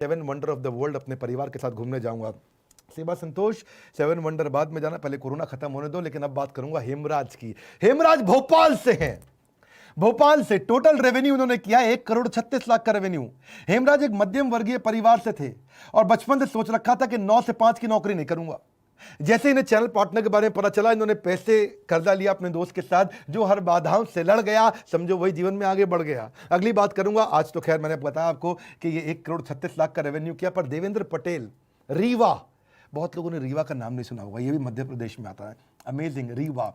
7 wonder of the world अपने परिवार के साथ घूमने जाऊंगा। सेवा संतोष, 7 वंडर बाद में जाना, पहले कोरोना खत्म होने दो। लेकिन अब बात करूंगा हेमराज की। हेमराज भोपाल से हैं, भोपाल से टोटल रेवेन्यू उन्होंने किया 1,36,00,000 का रेवेन्यू। हेमराज एक मध्यम वर्गीय परिवार से थे और बचपन से सोच रखा था कि 9 से 5 की नौकरी नहीं करूंगा। जैसे इन्हें चैनल पार्टनर के बारे में पता चला, इन्होंने पैसे कर्जा लिया अपने दोस्त के साथ, जो हर बाधाओं से लड़ गया, समझो वही जीवन में आगे बढ़ गया। अगली बात करूंगा, आज तो खैर मैंने बताया आपको कि ये 1,36,00,000 का रेवेन्यू किया। पर देवेंद्र पटेल, रीवा, बहुत लोगों ने रीवा का नाम नहीं सुना होगा, ये भी मध्य प्रदेश में आता है। अमेजिंग, रीवा,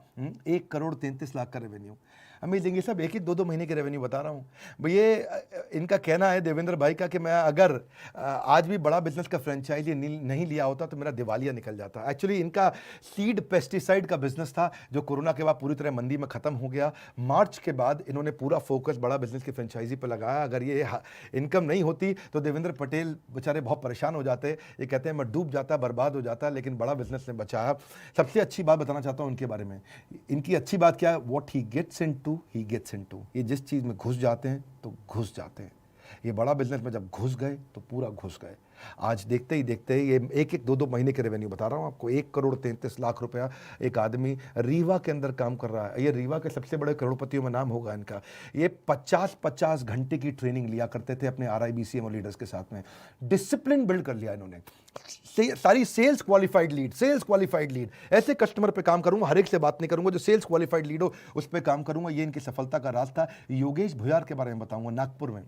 1,33,00,000 का रेवेन्यू। अमेजिंग। ये सब एक 2 महीने के रेवेन्यू बता रहा हूँ। ये इनका कहना है देवेंद्र भाई का कि मैं अगर आज भी बड़ा बिजनेस का फ्रेंचाइजी नहीं लिया होता तो मेरा दिवालिया निकल जाता। एक्चुअली इनका सीड पेस्टिसाइड का बिजनेस था जो कोरोना के बाद पूरी तरह मंदी में खत्म हो गया। मार्च के बाद इन्होंने पूरा फोकस बड़ा बिजनेस की फ्रेंचाइजी पर लगाया। अगर ये इनकम नहीं होती तो देवेंद्र पटेल बेचारे बहुत परेशान हो जाते। ये कहते हैं मैं डूब जाता, बर्बाद हो जाता, लेकिन बड़ा बिजनेस ने बचाया। सबसे अच्छी बात बताना चाहता हूँ उनके बारे में। इनकी अच्छी बात क्या है? वॉट ही गेट्स इनटू, ये जिस चीज़ में घुस जाते हैं तो घुस जाते हैं। ये बड़ा बिजनेस में जब घुस गए तो पूरा घुस गए। आज देखते ही देखते ये 1-2 महीने के रेवेन्यू बता रहा हूँ आपको। 1,33,00,000 रुपया एक आदमी रीवा के अंदर काम कर रहा है। ये रीवा के सबसे बड़े करोड़पतियों में नाम होगा इनका। ये 50-50 घंटे की ट्रेनिंग लिया करते थे अपने RIBCM और लीडर्स के साथ में। डिसिप्लिन बिल्ड कर लिया इन्होंने। सारी सेल्स क्वालिफाइड लीड, ऐसे कस्टमर पे काम करूंगा, हर एक से बात नहीं करूंगा, जो सेल्स क्वालिफाइड लीड हो उस पे काम करूंगा। ये इनकी सफलता का राज था। योगेश भुयार के बारे में बताऊंगा, नागपुर में।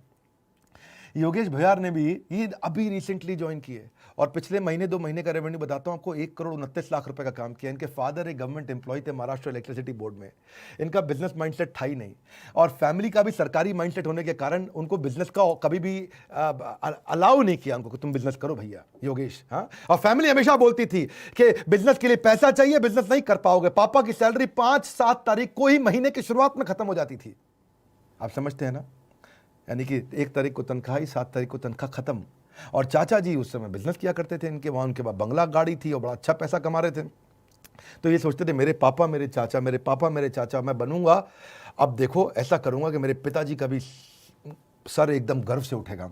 योगेश भुयार ने भी ये अभी रिसेंटली ज्वाइन किए और पिछले महीने 2 महीने का रेवेन्यू बताता हूं आपको, 1,29,00,000 रुपए का काम किया। इनके फादर एक गवर्नमेंट एम्प्लॉय थे महाराष्ट्र इलेक्ट्रिसिटी बोर्ड में। इनका बिजनेस माइंडसेट था ही नहीं और फैमिली का भी सरकारी माइंडसेट होने के कारण उनको बिजनेस का कभी भी अलाउ नहीं किया उनको कि तुम बिजनेस करो भैया योगेश। हाँ, और फैमिली हमेशा बोलती थी कि बिजनेस के लिए पैसा चाहिए, बिजनेस नहीं कर पाओगे। पापा की सैलरी 5-7 तारीख को ही महीने की शुरुआत में खत्म हो जाती थी। आप समझते हैं ना? यानी कि 1 तारीख को तनख्वाह, 7 तारीख को तनख्वाह खत्म। और चाचा जी उस समय बिजनेस किया करते थे इनके, वहाँ उनके पास बंगला गाड़ी थी और बड़ा अच्छा पैसा कमा रहे थे। तो ये सोचते थे मेरे पापा मेरे चाचा, मैं बनूंगा। अब देखो ऐसा करूंगा कि मेरे पिताजी का भी सर एकदम गर्व से उठेगा।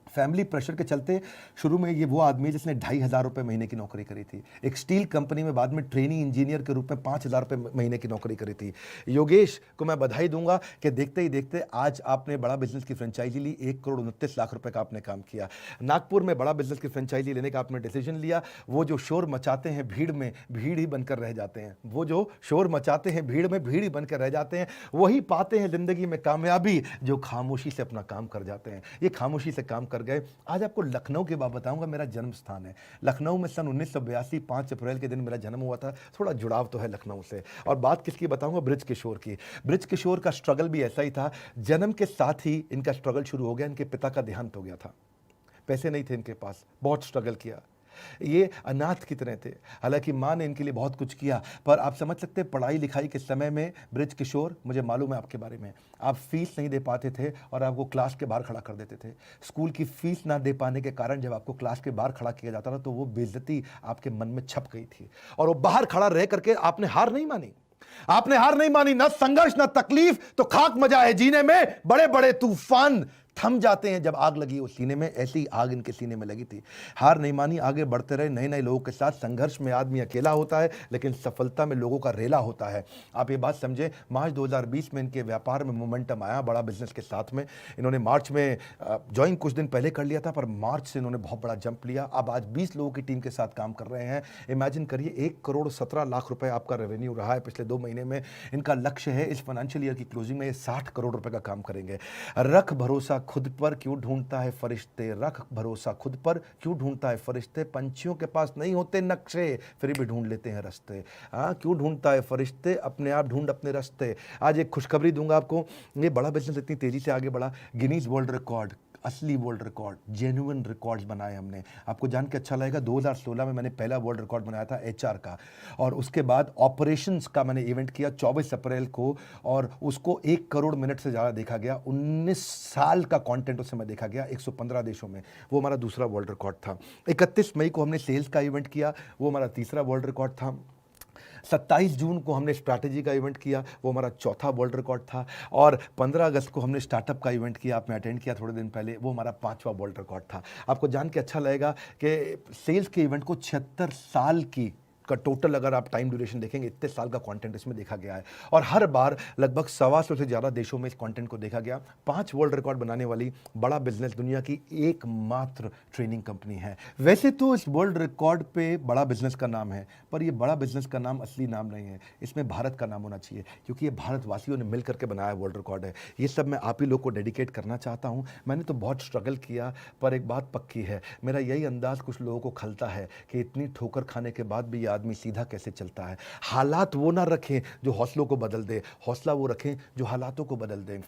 फैमिली प्रेशर के चलते शुरू में ये वो आदमी जिसने 2,500 रुपये महीने की नौकरी करी थी। एक स्टील कंपनी में बाद में ट्रेनिंग इंजीनियर के रूप में 5,000 रुपये महीने की नौकरी करी थी। योगेश को मैं बधाई दूंगा कि देखते ही देखते आज आपने बड़ा बिजनेस की फ्रेंचाइजी ली। 1,29,00,000 रुपये का आपने काम किया। नागपुर में बड़ा बिजनेस की फ्रेंचाइजी लेने का आपने डिसीजन लिया। वो जो शोर मचाते हैं भीड़ में, भीड़ ही बनकर रह जाते हैं। वो जो शोर मचाते हैं भीड़ में, भीड़ ही बनकर रह जाते हैं। वही पाते हैं जिंदगी में कामयाबी जो खामोशी से अपना काम कर जाते हैं। ये खामोशी से काम कर गए। आज आपको लखनऊ के बात बताऊंगा, मेरा जन्म स्थान है लखनऊ में। सन 1982 5 अप्रैल के दिन मेरा जन्म हुआ था। थोड़ा जुड़ाव तो है लखनऊ से। और बात किसकी बताऊंगा? बृज किशोर की। बृज किशोर का स्ट्रगल भी ऐसा ही था। जन्म के साथ ही इनका स्ट्रगल शुरू हो गया। इनके पिता का देहांत हो गया था, पैसे नहीं थे इनके पास, बहुत स्ट्रगल किया। ये अनाथ की तरह थे। हालांकि माँ ने इनके लिए बहुत कुछ किया, पर आप समझ सकते हैं पढ़ाई लिखाई के समय में बृज किशोर, मुझे मालूम है आपके बारे में, आप फीस नहीं दे पाते थे और आपको क्लास के बाहर खड़ा कर देते थे। स्कूल की फीस ना दे पाने के कारण जब आपको क्लास के बाहर खड़ा किया जाता था तो वो बेइज्जती आपके मन में छप गई थी। और वो बाहर खड़ा रह करके आपने हार नहीं मानी। ना संघर्ष ना तकलीफ तो खाक मजा है जीने में। बड़े बड़े तूफान थम जाते हैं जब आग लगी उस सीने में। ऐसी आग इनके सीने में लगी थी। हार नहीं मानी, आगे बढ़ते रहे नए नए लोगों के साथ। संघर्ष में आदमी अकेला होता है लेकिन सफलता में लोगों का रेला होता है। आप ये बात समझे। मार्च 2020 में इनके व्यापार में मोमेंटम आया बड़ा बिजनेस के साथ में। इन्होंने मार्च में ज्वाइन कुछ दिन पहले कर लिया था, पर मार्च से इन्होंने बहुत बड़ा जंप लिया। अब आज 20 लोगों की टीम के साथ काम कर रहे हैं। इमेजिन करिए 1,17,00,000 रुपए आपका रेवेन्यू रहा है पिछले 2 महीने में। इनका लक्ष्य है इस फाइनेंशियल ईयर की क्लोजिंग में ये 60 करोड़ रुपए का काम करेंगे। रख भरोसा खुद पर क्यों ढूंढता है फरिश्ते, रख भरोसा खुद पर क्यों ढूंढता है फरिश्ते। पंछियों के पास नहीं होते नक्शे फिर भी ढूंढ लेते हैं रास्ते। क्यों ढूंढता है फरिश्ते, अपने आप ढूंढ अपने रास्ते। आज एक खुशखबरी दूंगा आपको। ये बड़ा बिजनेस इतनी तेजी से आगे बढ़ा, गिनीज वर्ल्ड रिकॉर्ड, असली वर्ल्ड रिकॉर्ड, जेन्युइन रिकॉर्ड्स बनाए हमने। आपको जान के अच्छा लगेगा, 2016 में मैंने पहला वर्ल्ड रिकॉर्ड बनाया था HR का, और उसके बाद ऑपरेशंस का मैंने इवेंट किया 24 अप्रैल को, और उसको 1 करोड़ मिनट से ज़्यादा देखा गया। 19 साल का कंटेंट उस समय देखा गया 115 देशों में। वो हमारा दूसरा वर्ल्ड रिकॉर्ड था। 31 मई को हमने सेल्स का इवेंट किया, वो हमारा तीसरा वर्ल्ड रिकॉर्ड था। 27 जून को हमने स्ट्रैटेजी का इवेंट किया, वो हमारा चौथा वर्ल्ड रिकॉर्ड था। और 15 अगस्त को हमने स्टार्टअप का इवेंट किया, आपने अटेंड किया थोड़े दिन पहले, वो हमारा 5वां वर्ल्ड रिकॉर्ड था। आपको जान के अच्छा लगेगा कि सेल्स के इवेंट को 76 साल की का टोटल अगर आप टाइम ड्यूरेशन देखेंगे, इतने साल का कंटेंट इसमें देखा गया है। और हर बार लगभग 125 से ज़्यादा देशों में इस कंटेंट को देखा गया। 5 वर्ल्ड रिकॉर्ड बनाने वाली बड़ा बिजनेस दुनिया की एकमात्र ट्रेनिंग कंपनी है। वैसे तो इस वर्ल्ड रिकॉर्ड पे बड़ा बिजनेस का नाम है, पर ये बड़ा बिजनेस का नाम असली नाम नहीं है, इसमें भारत का नाम होना चाहिए, क्योंकि ये भारतवासियों ने मिल करके बनाया वर्ल्ड रिकॉर्ड है। ये सब मैं आप ही लोग को डेडिकेट करना चाहता हूँ। मैंने तो बहुत स्ट्रगल किया, पर एक बात पक्की है, मेरा यही अंदाज कुछ लोगों को खलता है कि इतनी ठोकर खाने के बाद भी ये आदमी सीधा कैसे चलता है। हालात वो ना रखें जो हौसलों को बदल दे, हौसला वो रखें जो हालातों को बदल दें।